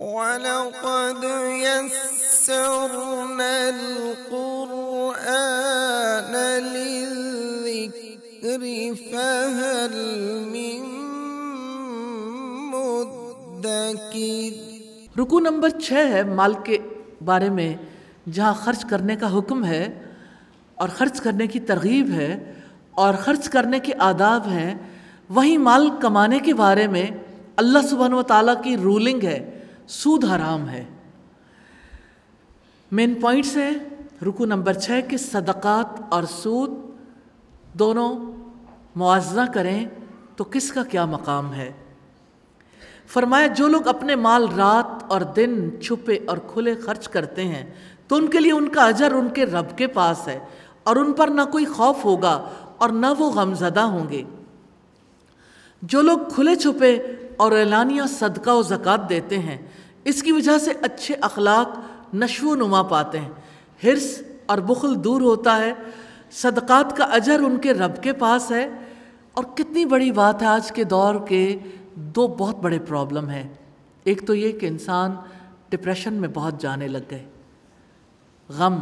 وَلَقَدْ يَسَّرْنَا الْقُرْآنَ لِلذِّكْرِ فَهَلْ مِن مُدَّكِرٍ۔ رکوع نمبر 6 ہے مال کے بارے میں، جہاں خرچ کرنے کا حکم ہے اور خرچ کرنے کی ترغیب ہے اور خرچ کرنے کے آداب ہیں۔ وہیں مال کمانے کے بارے میں اللہ سبحانہ و تعالیٰ کی رولنگ ہے، سود حرام ہے۔ مین پوائنٹس ہیں رکوع نمبر 6 کہ صدقات اور سود دونوں موازنہ کریں تو کس کا کیا مقام ہے۔ فرمایا جو لوگ اپنے مال رات اور دن چھپے اور کھلے خرچ کرتے ہیں تو ان کے لیے ان کا اجر ان کے رب کے پاس ہے، اور ان پر نہ کوئی خوف ہوگا اور نہ وہ غمزدہ ہوں گے۔ جو لوگ کھلے چھپے اور اعلانیہ صدقہ و زکوٰۃ دیتے ہیں، اس کی وجہ سے اچھے اخلاق نشو و نما پاتے ہیں، حرص اور بخل دور ہوتا ہے، صدقات کا اجر ان کے رب کے پاس ہے۔ اور کتنی بڑی بات ہے، آج کے دور کے دو بہت بڑے پرابلم ہیں۔ ایک تو یہ کہ انسان ڈپریشن میں بہت جانے لگ گئے، غم۔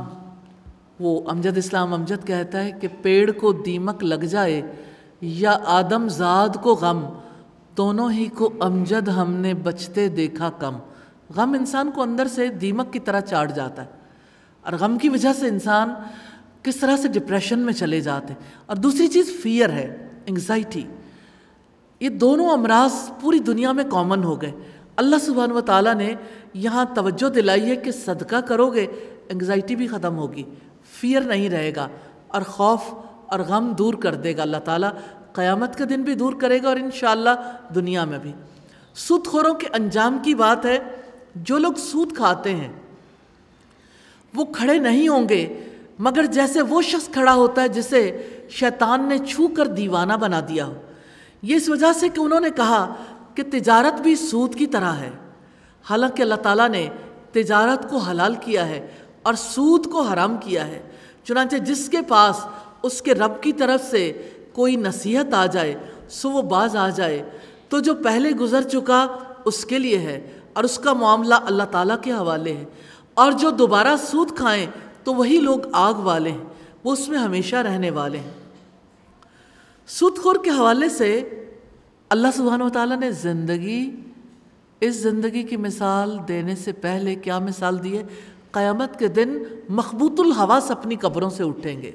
وہ امجد اسلام امجد کہتا ہے کہ پیڑ کو دیمک لگ جائے یا آدم زاد کو غم، دونوں ہی کو امجد ہم نے بچتے دیکھا کم۔ غم انسان کو اندر سے دیمک کی طرح چاٹ جاتا ہے، اور غم کی وجہ سے انسان کس طرح سے ڈپریشن میں چلے جاتے ہیں۔ اور دوسری چیز فیئر ہے، انگزائٹی۔ یہ دونوں امراض پوری دنیا میں کامن ہو گئے۔ اللہ سبحانہ و تعالیٰ نے یہاں توجہ دلائی ہے کہ صدقہ کرو گے انگزائٹی بھی ختم ہوگی، فیئر نہیں رہے گا، اور خوف اور غم دور کر دے گا اللہ تعالیٰ، قیامت کے دن بھی دور کرے گا اور انشاءاللہ دنیا میں بھی۔ سود خوروں کے انجام کی بات ہے، جو لوگ سود کھاتے ہیں وہ کھڑے نہیں ہوں گے مگر جیسے وہ شخص کھڑا ہوتا ہے جسے شیطان نے چھو کر دیوانہ بنا دیا ہو۔ یہ اس وجہ سے کہ انہوں نے کہا کہ تجارت بھی سود کی طرح ہے، حالانکہ اللہ تعالیٰ نے تجارت کو حلال کیا ہے اور سود کو حرام کیا ہے۔ چنانچہ جس کے پاس اس کے رب کی طرف سے کوئی نصیحت آ جائے سو وہ باز آ جائے، تو جو پہلے گزر چکا اس کے لیے ہے اور اس کا معاملہ اللہ تعالیٰ کے حوالے ہے، اور جو دوبارہ سود کھائیں تو وہی لوگ آگ والے ہیں، وہ اس میں ہمیشہ رہنے والے ہیں۔ سود خور کے حوالے سے اللہ سبحانہ و تعالیٰ نے اس زندگی کی مثال دینے سے پہلے کیا مثال دی ہے؟ قیامت کے دن مخبوط الحواس اپنی قبروں سے اٹھیں گے۔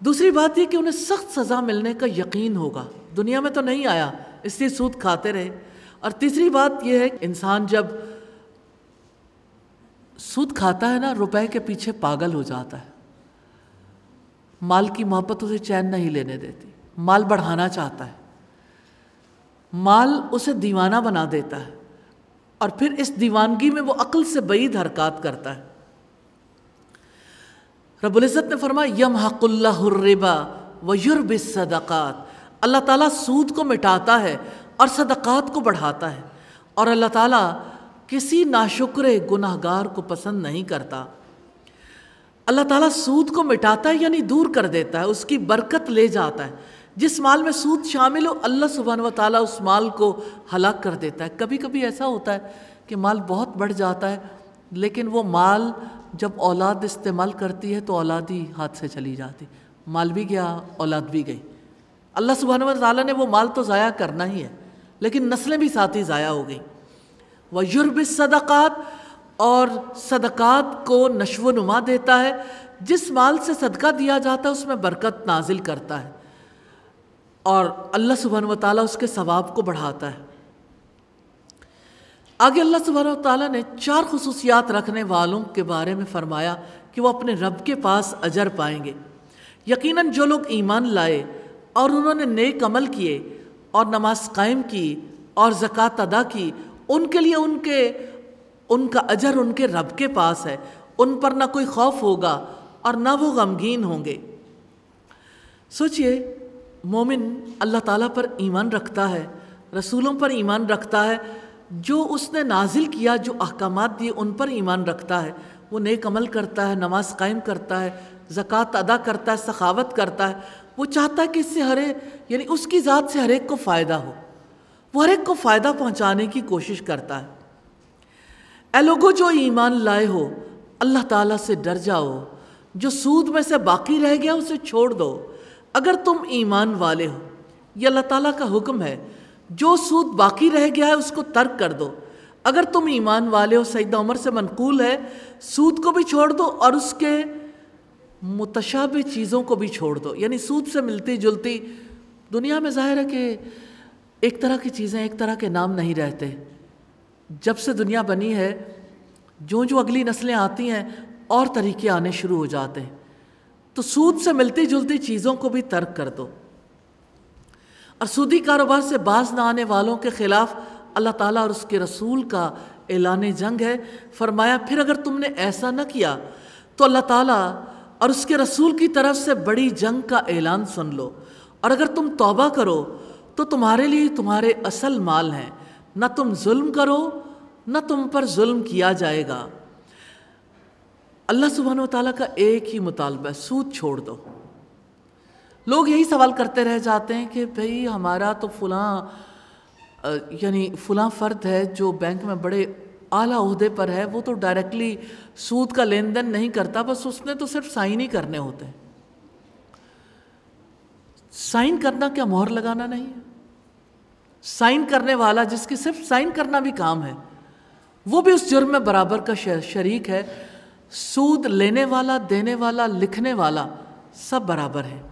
دوسری بات یہ کہ انہیں سخت سزا ملنے کا یقین ہوگا، دنیا میں تو نہیں آیا اس لیے سود کھاتے رہے۔ اور تیسری بات یہ ہے کہ انسان جب سود کھاتا ہے نا، روپے کے پیچھے پاگل ہو جاتا ہے، مال کی محبت اسے چین نہیں لینے دیتی، مال بڑھانا چاہتا ہے، مال اسے دیوانہ بنا دیتا ہے، اور پھر اس دیوانگی میں وہ عقل سے بعید حرکات کرتا ہے۔ رب العزت نے فرمایا یمحق اللہ الربا ویربی الصدقات، اللہ تعالیٰ سود کو مٹاتا ہے اور صدقات کو بڑھاتا ہے، اور اللہ تعالیٰ کسی ناشکر گناہگار کو پسند نہیں کرتا۔ اللہ تعالیٰ سود کو مٹاتا ہے یعنی دور کر دیتا ہے، اس کی برکت لے جاتا ہے۔ جس مال میں سود شامل ہو اللہ سبحانہ و تعالیٰ اس مال کو ہلاک کر دیتا ہے۔ کبھی کبھی ایسا ہوتا ہے کہ مال بہت بڑھ جاتا ہے، لیکن وہ مال جب اولاد استعمال کرتی ہے تو اولاد ہی ہاتھ سے چلی جاتی، مال بھی گیا اولاد بھی گئی۔ اللہ سبحانہ و تعالیٰ نے وہ مال تو ضائع کرنا ہی ہے، لیکن نسلیں بھی ساتھ ہی ضائع ہو گئیں۔ وَيُرْبِ الصَّدَقَاتِ، اور صدقات کو نشو و نما دیتا ہے۔ جس مال سے صدقہ دیا جاتا ہے اس میں برکت نازل کرتا ہے، اور اللہ سبحانہ و تعالیٰ اس کے ثواب کو بڑھاتا ہے۔ آگے اللہ سبحانہ و تعالیٰ نے 4 خصوصیات رکھنے والوں کے بارے میں فرمایا کہ وہ اپنے رب کے پاس اجر پائیں گے۔ یقیناً جو لوگ ایمان لائے اور انہوں نے نیک عمل کیے اور نماز قائم کی اور زکوٰۃ ادا کی، ان کے لیے ان کا اجر ان کے رب کے پاس ہے، ان پر نہ کوئی خوف ہوگا اور نہ وہ غمگین ہوں گے۔ سوچئے، مومن اللہ تعالیٰ پر ایمان رکھتا ہے، رسولوں پر ایمان رکھتا ہے، جو اس نے نازل کیا، جو احکامات دیے ان پر ایمان رکھتا ہے، وہ نیک عمل کرتا ہے، نماز قائم کرتا ہے، زکوٰۃ ادا کرتا ہے، سخاوت کرتا ہے۔ وہ چاہتا ہے کہ اس سے یعنی اس کی ذات سے ہر ایک کو فائدہ ہو، وہ ہر ایک کو فائدہ پہنچانے کی کوشش کرتا ہے۔ اے لوگو جو ایمان لائے ہو، اللہ تعالیٰ سے ڈر جاؤ، جو سود میں سے باقی رہ گیا اسے چھوڑ دو اگر تم ایمان والے ہو۔ یہ اللہ تعالیٰ کا حکم ہے، جو سود باقی رہ گیا ہے اس کو ترک کر دو اگر تم ایمان والے ہو۔ سیدنا عمر سے منقول ہے سود کو بھی چھوڑ دو اور اس کے متشابہ چیزوں کو بھی چھوڑ دو، یعنی سود سے ملتی جلتی دنیا میں ظاہر ہے کہ ایک طرح کی چیزیں ایک طرح کے نام نہیں رہتے۔ جب سے دنیا بنی ہے جو اگلی نسلیں آتی ہیں اور طریقے آنے شروع ہو جاتے ہیں، تو سود سے ملتی جلتی چیزوں کو بھی ترک کر دو۔ اور سودی کاروبار سے باز نہ آنے والوں کے خلاف اللہ تعالیٰ اور اس کے رسول کا اعلان جنگ ہے۔ فرمایا پھر اگر تم نے ایسا نہ کیا تو اللہ تعالیٰ اور اس کے رسول کی طرف سے بڑی جنگ کا اعلان سن لو، اور اگر تم توبہ کرو تو تمہارے لیے تمہارے اصل مال ہیں، نہ تم ظلم کرو نہ تم پر ظلم کیا جائے گا۔ اللہ سبحانہ و تعالیٰ کا ایک ہی مطالبہ ہے، سود چھوڑ دو۔ لوگ یہی سوال کرتے رہ جاتے ہیں کہ بھئی ہمارا تو فلاں فرد ہے جو بینک میں بڑے اعلیٰ عہدے پر ہے، وہ تو ڈائریکٹلی سود کا لین دین نہیں کرتا، بس اس نے تو صرف سائن ہی کرنے ہوتے ہیں۔ سائن کرنا کیا مہر لگانا نہیں ہے؟ سائن کرنے والا جس کی صرف سائن کرنا بھی کام ہے وہ بھی اس جرم میں برابر کا شریک ہے۔ سود لینے والا، دینے والا، لکھنے والا سب برابر ہے۔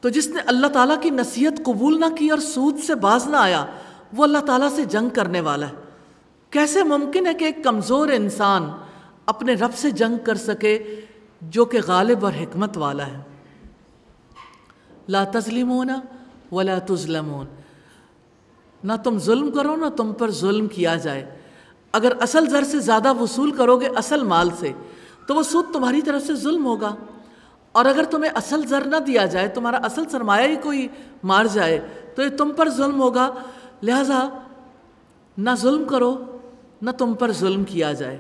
تو جس نے اللہ تعالیٰ کی نصیحت قبول نہ کی اور سود سے باز نہ آیا وہ اللہ تعالیٰ سے جنگ کرنے والا ہے۔ کیسے ممکن ہے کہ ایک کمزور انسان اپنے رب سے جنگ کر سکے جو کہ غالب اور حکمت والا ہے؟ لا تظلمون ولا تظلمون، نہ تم ظلم کرو نہ تم پر ظلم کیا جائے۔ اگر اصل زر سے زیادہ وصول کرو گے اصل مال سے تو وہ سود تمہاری طرف سے ظلم ہوگا، اور اگر تمہیں اصل زر نہ دیا جائے، تمہارا اصل سرمایہ ہی کوئی مار جائے تو یہ تم پر ظلم ہوگا۔ لہٰذا نہ ظلم کرو نہ تم پر ظلم کیا جائے۔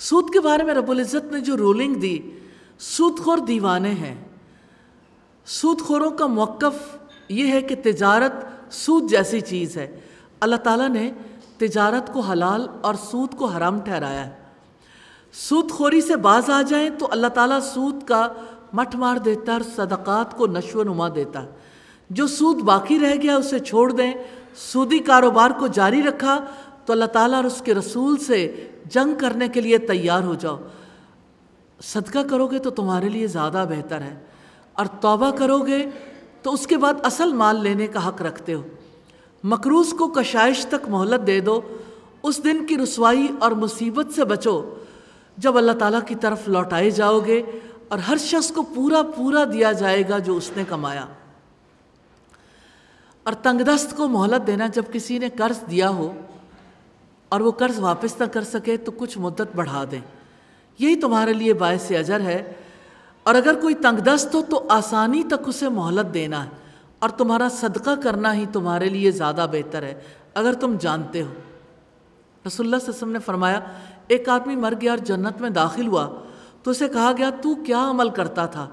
سود کے بارے میں رب العزت نے جو رولنگ دی، سود خور دیوانے ہیں۔ سود خوروں کا موقف یہ ہے کہ تجارت سود جیسی چیز ہے۔ اللہ تعالیٰ نے تجارت کو حلال اور سود کو حرام ٹھہرایا ہے۔ سود خوری سے باز آ جائیں تو اللہ تعالیٰ سود کا مٹھ مار دیتا ہے اور صدقات کو نشو و نما دیتا ہے۔ جو سود باقی رہ گیا اسے چھوڑ دیں، سودی کاروبار کو جاری رکھا تو اللہ تعالیٰ اور اس کے رسول سے جنگ کرنے کے لیے تیار ہو جاؤ۔ صدقہ کرو گے تو تمہارے لیے زیادہ بہتر ہے، اور توبہ کرو گے تو اس کے بعد اصل مال لینے کا حق رکھتے ہو۔ مقروض کو کشائش تک مہلت دے دو، اس دن کی رسوائی اور مصیبت سے بچو جب اللہ تعالیٰ کی طرف لوٹائے جاؤ گے اور ہر شخص کو پورا پورا دیا جائے گا جو اس نے کمایا۔ اور تنگ دست کو مہلت دینا، جب کسی نے قرض دیا ہو اور وہ قرض واپس نہ کر سکے تو کچھ مدت بڑھا دیں، یہی تمہارے لیے باعث اجر ہے۔ اور اگر کوئی تنگ دست ہو تو آسانی تک اسے مہلت دینا ہے، اور تمہارا صدقہ کرنا ہی تمہارے لیے زیادہ بہتر ہے اگر تم جانتے ہو۔ رسول اللہ صلی اللہ علیہ وسلم نے فرمایا ایک آدمی مر گیا اور جنت میں داخل ہوا تو اسے کہا گیا تو کیا عمل کرتا تھا؟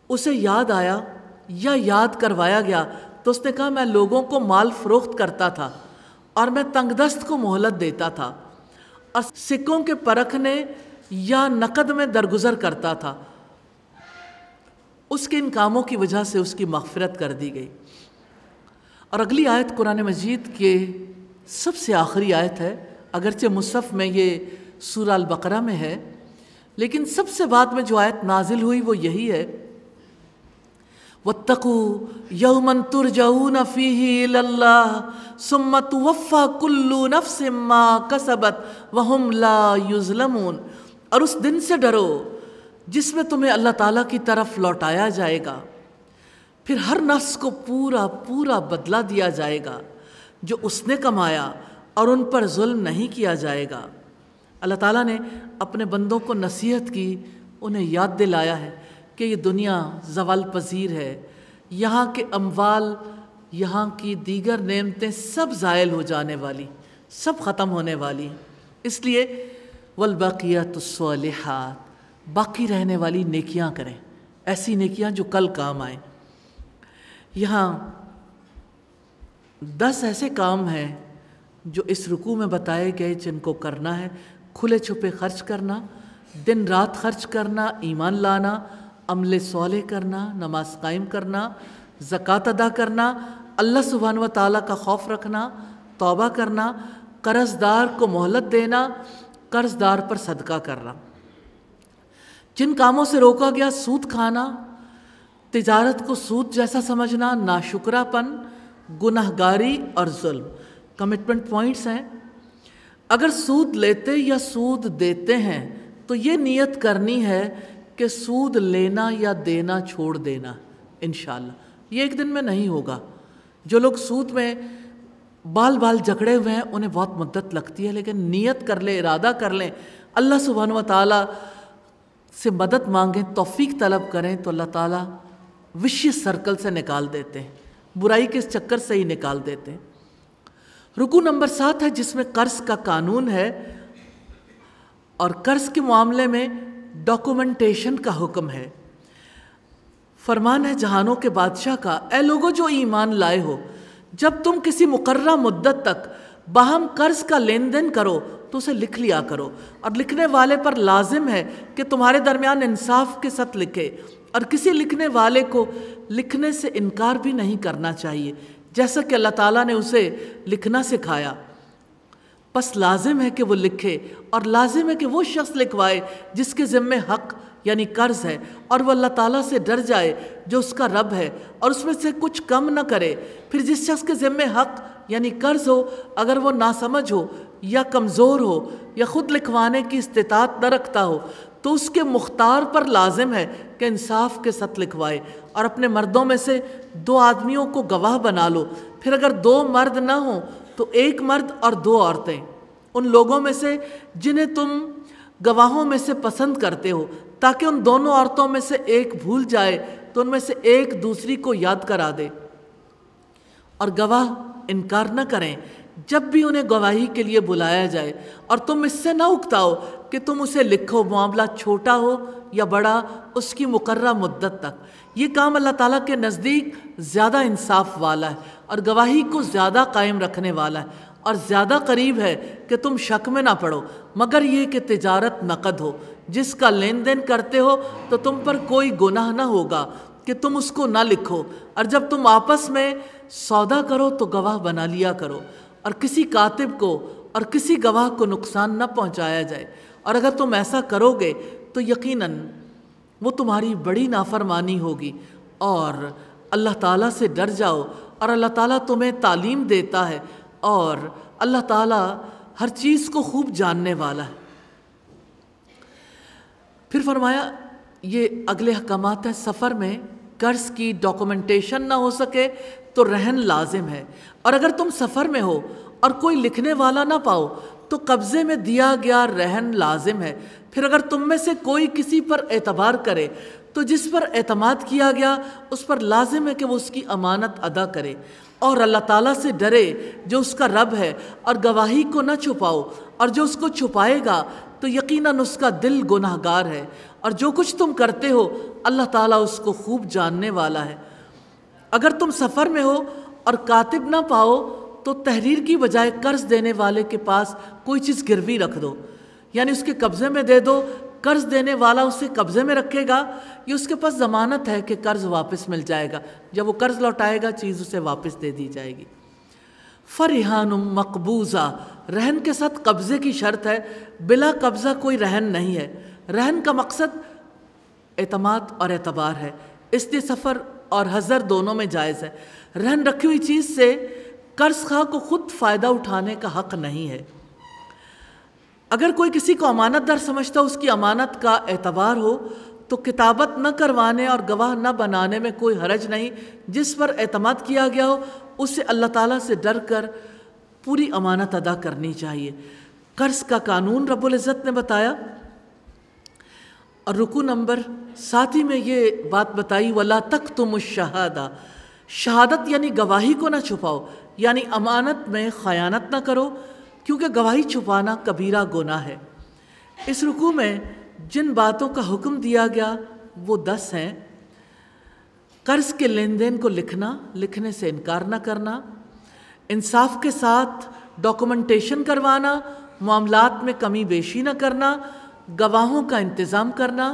اسے یاد آیا یا یاد کروایا گیا تو اس نے کہا میں لوگوں کو مال فروخت کرتا تھا اور میں تنگ دست کو مہلت دیتا تھا اور سکوں کے پرکھنے یا نقد میں درگزر کرتا تھا۔ اس کے ان کاموں کی وجہ سے اس کی مغفرت کر دی گئی۔ اور اگلی آیت قرآن مجید کے سب سے آخری آیت ہے، اگرچہ مصحف میں یہ سورہ البقرہ میں ہے، لیکن سب سے بعد میں جو آیت نازل ہوئی وہ یہی ہے، وَاتَّقُوا يَوْمًا تُرْجَعُونَ فِيهِ إِلَى اللَّهِ ثُمَّ تُوَفَّى كُلُّ نَفْسٍ مَّا كَسَبَتْ وَهُمْ لَا يُظْلَمُونَ، اور اس دن سے ڈرو جس میں تمہیں اللہ تعالیٰ کی طرف لوٹایا جائے گا، پھر ہر نفس کو پورا پورا بدلہ دیا جائے گا جو اس نے کمایا، اور ان پر ظلم نہیں کیا جائے گا۔ اللہ تعالیٰ نے اپنے بندوں کو نصیحت کی، انہیں یاد دلایا ہے کہ یہ دنیا زوال پذیر ہے، یہاں کے اموال، یہاں کی دیگر نعمتیں سب زائل ہو جانے والی، سب ختم ہونے والی، اس لیے والباقیات الصالحات، باقی رہنے والی نیکیاں کریں، ایسی نیکیاں جو کل کام آئیں۔ یہاں 10 ایسے کام ہیں جو اس رکوع میں بتائے گئے جن کو کرنا ہے، کھلے چھپے خرچ کرنا، دن رات خرچ کرنا، ایمان لانا، عمل صالح کرنا، نماز قائم کرنا، زکوٰۃ ادا کرنا، اللہ سبحانہ و تعالیٰ کا خوف رکھنا، توبہ کرنا، قرض دار کو مہلت دینا، قرض دار پر صدقہ کرنا۔ جن کاموں سے روکا گیا، سود کھانا، تجارت کو سود جیسا سمجھنا، ناشکرا پن، گنہگاری اور ظلم، کمٹمنٹ پوائنٹس ہیں۔ اگر سود لیتے یا سود دیتے ہیں تو یہ نیت کرنی ہے کہ سود لینا یا دینا چھوڑ دینا انشاءاللہ۔ یہ ایک دن میں نہیں ہوگا۔ جو لوگ سود میں بال جکڑے ہوئے ہیں انہیں بہت مدت لگتی ہے، لیکن نیت کر لیں، ارادہ کر لیں، اللہ سبحانہ و تعالیٰ سے مدد مانگیں، توفیق طلب کریں تو اللہ تعالیٰ وشیس سرکل سے نکال دیتے ہیں، برائی کے اس چکر سے ہی نکال دیتے ہیں۔ رکوع نمبر 7 ہے جس میں قرض کا قانون ہے، اور قرض کے معاملے میں ڈاکومنٹیشن کا حکم ہے۔ فرمان ہے جہانوں کے بادشاہ کا، اے لوگو جو ایمان لائے ہو، جب تم کسی مقررہ مدت تک باہم قرض کا لین دین کرو تو اسے لکھ لیا کرو، اور لکھنے والے پر لازم ہے کہ تمہارے درمیان انصاف کے ساتھ لکھے، اور کسی لکھنے والے کو لکھنے سے انکار بھی نہیں کرنا چاہیے، جیسا کہ اللہ تعالیٰ نے اسے لکھنا سکھایا۔ پس لازم ہے کہ وہ لکھے، اور لازم ہے کہ وہ شخص لکھوائے جس کے ذمے حق یعنی قرض ہے، اور وہ اللہ تعالیٰ سے ڈر جائے جو اس کا رب ہے، اور اس میں سے کچھ کم نہ کرے۔ پھر جس شخص کے ذمے حق یعنی قرض ہو، اگر وہ ناسمجھ ہو یا کمزور ہو یا خود لکھوانے کی استطاعت نہ رکھتا ہو تو اس کے مختار پر لازم ہے کہ انصاف کے ساتھ لکھوائے، اور اپنے مردوں میں سے 2 آدمیوں کو گواہ بنا لو۔ پھر اگر 2 مرد نہ ہوں تو 1 مرد اور 2 عورتیں، ان لوگوں میں سے جنہیں تم گواہوں میں سے پسند کرتے ہو، تاکہ ان دونوں عورتوں میں سے ایک بھول جائے تو ان میں سے ایک دوسری کو یاد کرا دے، اور گواہ انکار نہ کریں جب بھی انہیں گواہی کے لیے بلایا جائے، اور تم اس سے نہ اکتاؤ کہ تم اسے لکھو، معاملہ چھوٹا ہو یا بڑا، اس کی مقررہ مدت تک۔ یہ کام اللہ تعالیٰ کے نزدیک زیادہ انصاف والا ہے، اور گواہی کو زیادہ قائم رکھنے والا ہے، اور زیادہ قریب ہے کہ تم شک میں نہ پڑو، مگر یہ کہ تجارت نقد ہو، جس کا لین دین کرتے ہو تو تم پر کوئی گناہ نہ ہوگا کہ تم اس کو نہ لکھو، اور جب تم آپس میں سودا کرو تو گواہ بنا لیا کرو، اور کسی کاتب کو اور کسی گواہ کو نقصان نہ پہنچایا جائے، اور اگر تم ایسا کرو گے تو یقیناً وہ تمہاری بڑی نافرمانی ہوگی، اور اللہ تعالیٰ سے ڈر جاؤ، اور اللہ تعالیٰ تمہیں تعلیم دیتا ہے، اور اللہ تعالیٰ ہر چیز کو خوب جاننے والا ہے۔ پھر فرمایا یہ اگلے احکامات ہیں، سفر میں قرض کی ڈاکومنٹیشن نہ ہو سکے تو رہن لازم ہے، اور اگر تم سفر میں ہو اور کوئی لکھنے والا نہ پاؤ تو قبضے میں دیا گیا رہن لازم ہے۔ پھر اگر تم میں سے کوئی کسی پر اعتبار کرے تو جس پر اعتماد کیا گیا اس پر لازم ہے کہ وہ اس کی امانت ادا کرے، اور اللہ تعالیٰ سے ڈرے جو اس کا رب ہے، اور گواہی کو نہ چھپاؤ، اور جو اس کو چھپائے گا تو یقیناً اس کا دل گناہ گار ہے، اور جو کچھ تم کرتے ہو اللہ تعالیٰ اس کو خوب جاننے والا ہے۔ اگر تم سفر میں ہو اور کاتب نہ پاؤ تو تحریر کی بجائے قرض دینے والے کے پاس کوئی چیز گروی رکھ دو، یعنی اس کے قبضے میں دے دو۔ قرض دینے والا اسے قبضے میں رکھے گا، یہ اس کے پاس ضمانت ہے کہ قرض واپس مل جائے گا، جب وہ قرض لوٹائے گا چیز اسے واپس دے دی جائے گی۔ فرہان مقبوضہ، رہن کے ساتھ قبضے کی شرط ہے، بلا قبضہ کوئی رہن نہیں ہے۔ رہن کا مقصد اعتماد اور اعتبار ہے، اس لیے سفر اور حضر دونوں میں جائز ہے۔ رہن رکھی ہوئی چیز سے قرض خواہ کو خود فائدہ اٹھانے کا حق نہیں ہے۔ اگر کوئی کسی کو امانت دار سمجھتا اس کی امانت کا اعتبار ہو تو کتابت نہ کروانے اور گواہ نہ بنانے میں کوئی حرج نہیں۔ جس پر اعتماد کیا گیا ہو اسے اللہ تعالیٰ سے ڈر کر پوری امانت ادا کرنی چاہیے۔ قرض کا قانون رب العزت نے بتایا، اور رکوع نمبر 7 میں یہ بات بتائی، وَلَا تَكْتُمُوا الشَّهَادَةَ، شہادت یعنی گواہی کو نہ چھپاؤ، یعنی امانت میں خیانت نہ کرو، کیونکہ گواہی چھپانا کبیرہ گناہ ہے۔ اس رکوع میں جن باتوں کا حکم دیا گیا وہ 10 ہیں۔ قرض کے لین دین کو لکھنا، لکھنے سے انکار نہ کرنا، انصاف کے ساتھ ڈاکومنٹیشن کروانا، معاملات میں کمی بیشی نہ کرنا، گواہوں کا انتظام کرنا،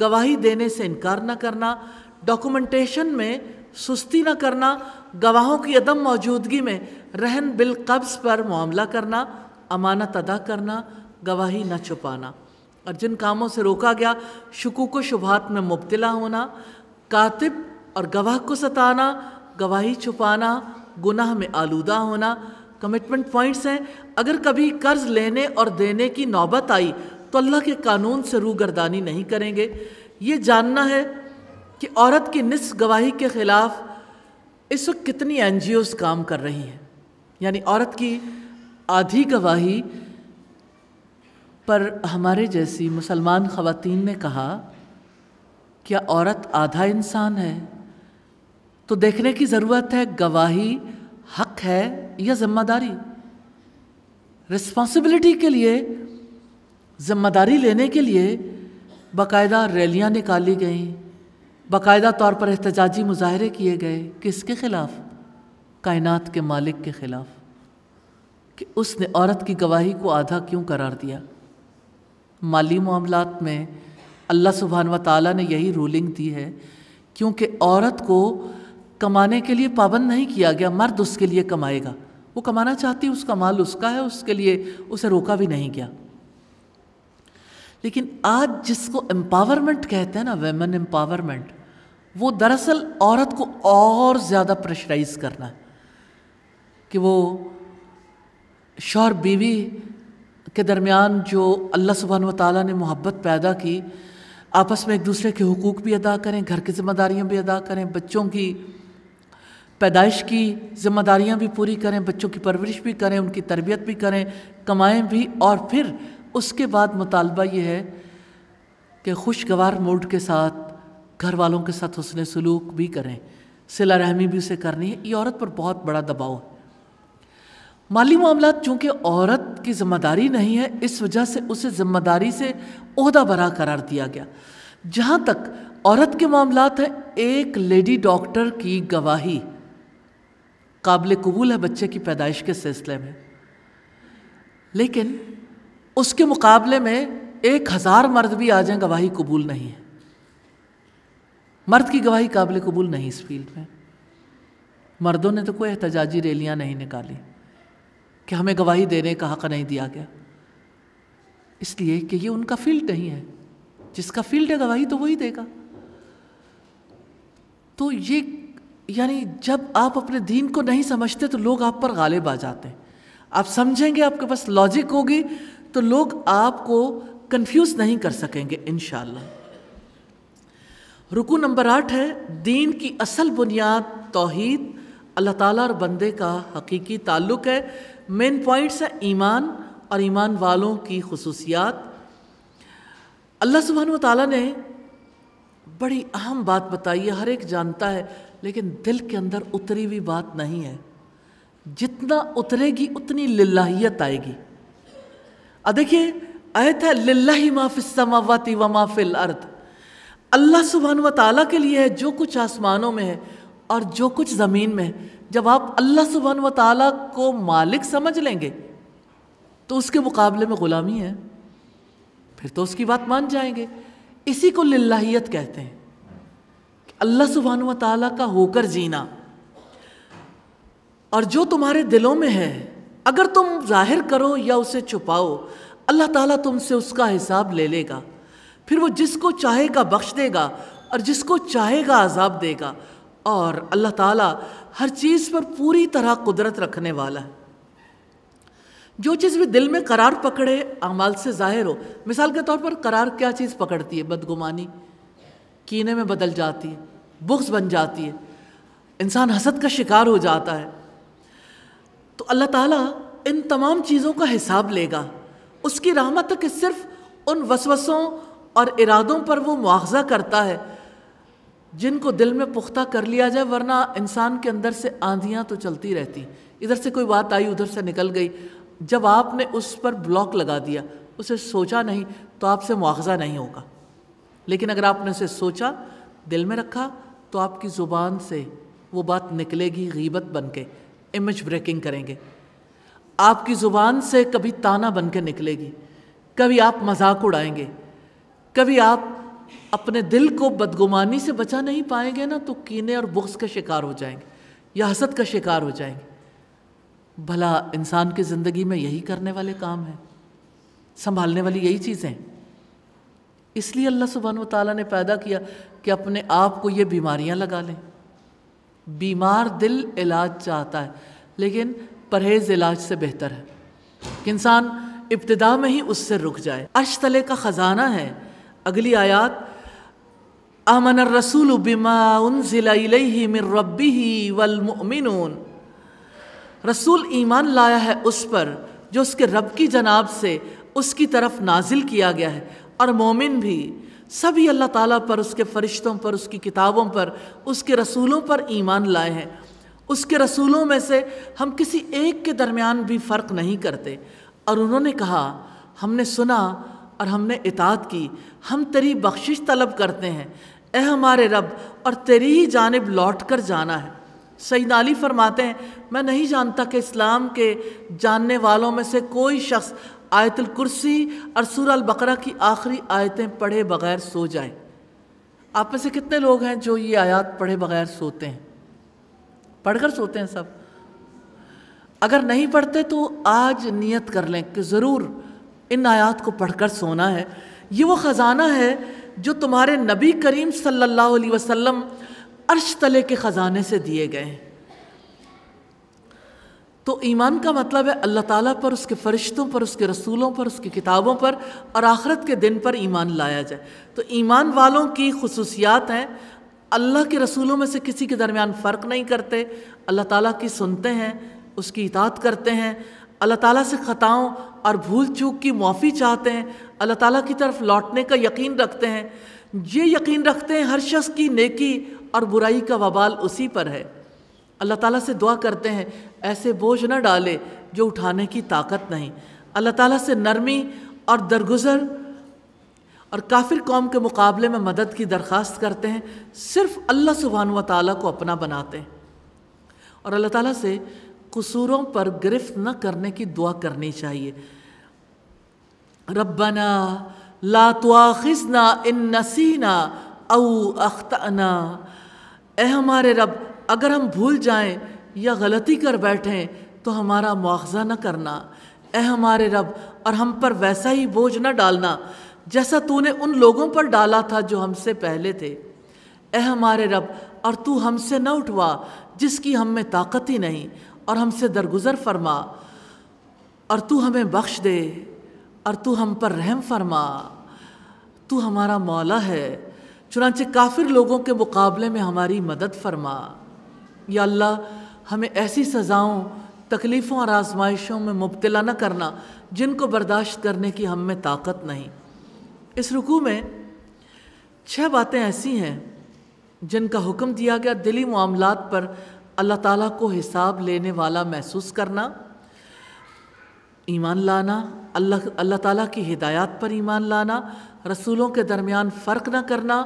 گواہی دینے سے انکار نہ کرنا، ڈاکومنٹیشن میں سستی نہ کرنا، گواہوں کی عدم موجودگی میں رہن بالقبض پر معاملہ کرنا، امانت ادا کرنا، گواہی نہ چھپانا، اور جن کاموں سے روکا گیا شکوک و شبہات میں مبتلا ہونا، کاتب اور گواہ کو ستانا، گواہی چھپانا، گناہ میں آلودہ ہونا۔ کمٹمنٹ پوائنٹس ہیں، اگر کبھی قرض لینے اور دینے کی نوبت آئی تو اللہ کے قانون سے روگردانی نہیں کریں گے۔ یہ جاننا ہے کہ عورت کی نصف گواہی کے خلاف اس وقت کتنی NGOs کام کر رہی ہیں، یعنی عورت کی آدھی گواہی پر ہمارے جیسی مسلمان خواتین نے کہا کیا عورت آدھا انسان ہے؟ تو دیکھنے کی ضرورت ہے گواہی حق ہے یا ذمہ داری۔ رسپانسبلٹی کے لیے، ذمہ داری لینے کے لیے باقاعدہ ریلیاں نکالی گئیں، باقاعدہ طور پر احتجاجی مظاہرے کیے گئے۔ کس کے خلاف؟ کائنات کے مالک کے خلاف، کہ اس نے عورت کی گواہی کو آدھا کیوں قرار دیا۔ مالی معاملات میں اللہ سبحانہ و تعالیٰ نے یہی رولنگ دی ہے، کیونکہ عورت کو کمانے کے لیے پابند نہیں کیا گیا، مرد اس کے لیے کمائے گا، وہ کمانا چاہتی، اس کا مال اس کا ہے، اس کے لیے اسے روکا بھی نہیں گیا۔ لیکن آج جس کو امپاورمنٹ کہتے ہیں نا، ویمن امپاورمنٹ، وہ دراصل عورت کو اور زیادہ پریشرائز کرنا ہے کہ وہ شوہر بیوی کے درمیان جو اللہ سبحانہ و تعالیٰ نے محبت پیدا کی، آپس میں ایک دوسرے کے حقوق بھی ادا کریں، گھر کی ذمہ داریاں بھی ادا کریں، بچوں کی پیدائش کی ذمہ داریاں بھی پوری کریں، بچوں کی پرورش بھی کریں، ان کی تربیت بھی کریں، کمائیں بھی، اور پھر اس کے بعد مطالبہ یہ ہے کہ خوشگوار موڈ کے ساتھ گھر والوں کے ساتھ حسن سلوک بھی کریں، صلہ رحمی بھی اسے کرنی ہے۔ یہ عورت پر بہت بڑا دباؤ ہے۔ مالی معاملات چونکہ عورت کی ذمہ داری نہیں ہے، اس وجہ سے اسے ذمہ داری سے عہدہ برا قرار دیا گیا۔ جہاں تک عورت کے معاملات ہیں، ایک لیڈی ڈاکٹر کی گواہی قابل قبول ہے بچے کی پیدائش کے سلسلے میں، لیکن اس کے مقابلے میں 1000 مرد بھی آ جائیں، گواہی قبول نہیں ہے۔ مرد کی گواہی قابل قبول نہیں اس فیلڈ میں۔ مردوں نے تو کوئی احتجاجی ریلیاں نہیں نکالی کہ ہمیں گواہی دینے کا حق نہیں دیا گیا، اس لیے کہ یہ ان کا فیلڈ نہیں ہے۔ جس کا فیلڈ ہے گواہی تو وہی دے گا۔ تو یہ یعنی جب آپ اپنے دین کو نہیں سمجھتے تو لوگ آپ پر غالب آ جاتے ہیں۔ آپ سمجھیں گے، آپ کے پاس لاجک ہوگی تو لوگ آپ کو کنفیوز نہیں کر سکیں گے انشاءاللہ۔ رکوع نمبر 8 ہے دین کی اصل بنیاد توحید، اللہ تعالیٰ اور بندے کا حقیقی تعلق ہے۔ مین پوائنٹس ہیں ایمان اور ایمان والوں کی خصوصیات۔ اللہ سبحانہ و تعالیٰ نے بڑی اہم بات بتائی ہے، ہر ایک جانتا ہے، لیکن دل کے اندر اتری ہوئی بات نہیں ہے۔ جتنا اترے گی اتنی للہیت آئے گی۔ اب دیکھیے آیت ہے للہ ما فی السماوات و ما فی الارض، اللہ سبحانہ و تعالیٰ کے لیے ہے جو کچھ آسمانوں میں ہے اور جو کچھ زمین میں ہے۔ جب آپ اللہ سبحانہ و تعالیٰ کو مالک سمجھ لیں گے تو اس کے مقابلے میں غلامی ہے، پھر تو اس کی بات مان جائیں گے۔ اسی کو للہیت کہتے ہیں، کہ اللہ سبحانہ و تعالیٰ کا ہو کر جینا، اور جو تمہارے دلوں میں ہے اگر تم ظاہر کرو یا اسے چھپاؤ، اللہ تعالیٰ تم سے اس کا حساب لے لے گا۔ پھر وہ جس کو چاہے گا بخش دے گا اور جس کو چاہے گا عذاب دے گا، اور اللہ تعالیٰ ہر چیز پر پوری طرح قدرت رکھنے والا ہے۔ جو چیز بھی دل میں قرار پکڑے اعمال سے ظاہر ہو۔ مثال کے طور پر قرار کیا چیز پکڑتی ہے؟ بدگمانی کینے میں بدل جاتی ہے، بغض بن جاتی ہے، انسان حسد کا شکار ہو جاتا ہے۔ تو اللہ تعالیٰ ان تمام چیزوں کا حساب لے گا۔ اس کی رحمت ہے کہ صرف ان وسوسوں اور ارادوں پر وہ مواخذہ کرتا ہے جن کو دل میں پختہ کر لیا جائے، ورنہ انسان کے اندر سے آندھیاں تو چلتی رہتی، ادھر سے کوئی بات آئی ادھر سے نکل گئی۔ جب آپ نے اس پر بلاک لگا دیا، اسے سوچا نہیں، تو آپ سے مواخذہ نہیں ہوگا۔ لیکن اگر آپ نے اسے سوچا، دل میں رکھا، تو آپ کی زبان سے وہ بات نکلے گی غیبت بن کے، امیج بریکنگ کریں گے۔ آپ کی زبان سے کبھی تانا بن کے نکلے گی، کبھی آپ مذاق اڑائیں گے، کبھی آپ اپنے دل کو بدگمانی سے بچا نہیں پائیں گے نا تو کینے اور بغض کا شکار ہو جائیں گے یا حسد کا شکار ہو جائیں گے۔ بھلا انسان کی زندگی میں یہی کرنے والے کام ہیں، سنبھالنے والی یہی چیزیں۔ اس لیے اللہ سبحانہ و تعالیٰ نے پیدا کیا کہ اپنے آپ کو یہ بیماریاں لگا لیں۔ بیمار دل علاج چاہتا ہے لیکن پرہیز علاج سے بہتر ہے کہ انسان ابتدا میں ہی اس سے رک جائے۔ عرش تلے کا خزانہ ہے۔ اگلی آیات، آمن الرسول بما انزل الیہ من ربہ والمؤمنون، رسول ایمان لایا ہے اس پر جو اس کے رب کی جناب سے اس کی طرف نازل کیا گیا ہے، اور مومن بھی، سبھی اللہ تعالیٰ پر، اس کے فرشتوں پر، اس کی کتابوں پر، اس کے رسولوں پر ایمان لائے ہیں۔ اس کے رسولوں میں سے ہم کسی ایک کے درمیان بھی فرق نہیں کرتے۔ اور انہوں نے کہا ہم نے سنا اور ہم نے اطاعت کی، ہم تیری بخشش طلب کرتے ہیں اے ہمارے رب، اور تیری ہی جانب لوٹ کر جانا ہے۔ سیدنا علی فرماتے ہیں میں نہیں جانتا کہ اسلام کے جاننے والوں میں سے کوئی شخص آیت الکرسی اور سورہ البقرہ کی آخری آیتیں پڑھے بغیر سو جائے۔ آپ میں سے کتنے لوگ ہیں جو یہ آیات پڑھے بغیر سوتے ہیں؟ پڑھ کر سوتے ہیں سب؟ اگر نہیں پڑھتے تو آج نیت کر لیں کہ ضرور ان آیات کو پڑھ کر سونا ہے۔ یہ وہ خزانہ ہے جو تمہارے نبی کریم صلی اللہ علیہ وسلم عرش تلے کے خزانے سے دیے گئے ہیں۔ تو ایمان کا مطلب ہے اللہ تعالیٰ پر، اس کے فرشتوں پر، اس کے رسولوں پر، اس کی کتابوں پر اور آخرت کے دن پر ایمان لایا جائے۔ تو ایمان والوں کی خصوصیات ہیں، اللہ کے رسولوں میں سے کسی کے درمیان فرق نہیں کرتے، اللہ تعالیٰ کی سنتے ہیں، اس کی اطاعت کرتے ہیں، اللہ تعالیٰ سے خطاؤں اور بھول چوک کی معافی چاہتے ہیں، اللہ تعالیٰ کی طرف لوٹنے کا یقین رکھتے ہیں۔ یہ یقین رکھتے ہیں ہر شخص کی نیکی اور برائی کا وبال اسی پر ہے۔ اللہ تعالیٰ سے دعا کرتے ہیں ایسے بوجھ نہ ڈالے جو اٹھانے کی طاقت نہیں۔ اللہ تعالیٰ سے نرمی اور درگزر اور کافر قوم کے مقابلے میں مدد کی درخواست کرتے ہیں، صرف اللہ سبحانہ و تعالیٰ کو اپنا بناتے ہیں، اور اللہ تعالیٰ سے قصوروں پر گرفت نہ کرنے کی دعا کرنی چاہیے۔ ربنا لا تؤاخذنا ان نسینا او اخطأنا، اے ہمارے رب اگر ہم بھول جائیں یا غلطی کر بیٹھیں تو ہمارا مواخذہ نہ کرنا، اے ہمارے رب، اور ہم پر ویسا ہی بوجھ نہ ڈالنا جیسا تو نے ان لوگوں پر ڈالا تھا جو ہم سے پہلے تھے، اے ہمارے رب، اور تو ہم سے نہ اٹھوا جس کی ہم میں طاقت ہی نہیں، اور ہم سے درگزر فرما اور تو ہمیں بخش دے، اور تو ہم پر رحم فرما، تو ہمارا مولا ہے، چنانچہ کافر لوگوں کے مقابلے میں ہماری مدد فرما۔ یا اللہ ہمیں ایسی سزاؤں، تکلیفوں اور آزمائشوں میں مبتلا نہ کرنا جن کو برداشت کرنے کی ہم میں طاقت نہیں۔ اس رکوع میں 6 باتیں ایسی ہیں جن کا حکم دیا گیا: دلی معاملات پر اللہ تعالیٰ کو حساب لینے والا محسوس کرنا، ایمان لانا، اللہ تعالیٰ کی ہدایات پر ایمان لانا، رسولوں کے درمیان فرق نہ کرنا،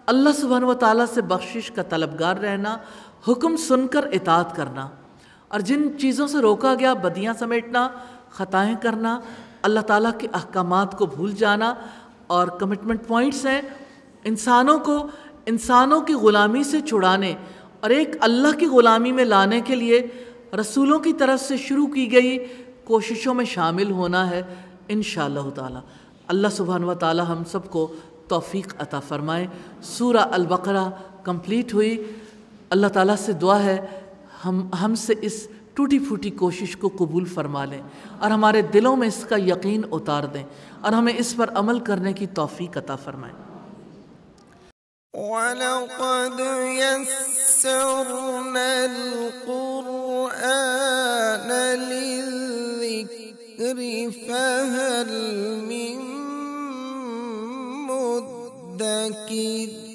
اللہ سبحانہ و تعالیٰ سے بخشش کا طلبگار رہنا، حکم سن کر اطاعت کرنا، اور جن چیزوں سے روکا گیا بدیاں سمیٹنا، خطائیں کرنا، اللہ تعالیٰ کے احکامات کو بھول جانا۔ اور کمٹمنٹ پوائنٹس ہیں انسانوں کی غلامی سے چھڑانے اور ایک اللہ کی غلامی میں لانے کے لیے رسولوں کی طرف سے شروع کی گئی کوششوں میں شامل ہونا ہے انشاءاللہ تعالی۔ اللہ سبحانہ و تعالی ہم سب کو توفیق عطا فرمائے۔ سورہ البقرہ کمپلیٹ ہوئی۔ اللہ تعالیٰ سے دعا ہے ہم سے اس ٹوٹی پھوٹی کوشش کو قبول فرما لیں اور ہمارے دلوں میں اس کا یقین اتار دیں اور ہمیں اس پر عمل کرنے کی توفیق عطا فرمائیں۔ وَلَقَدْ يَسَّرْنَا الْقُرْآنَ لِلذِّكْرِ فَهَلْ مِن مُّدَّكِرٍ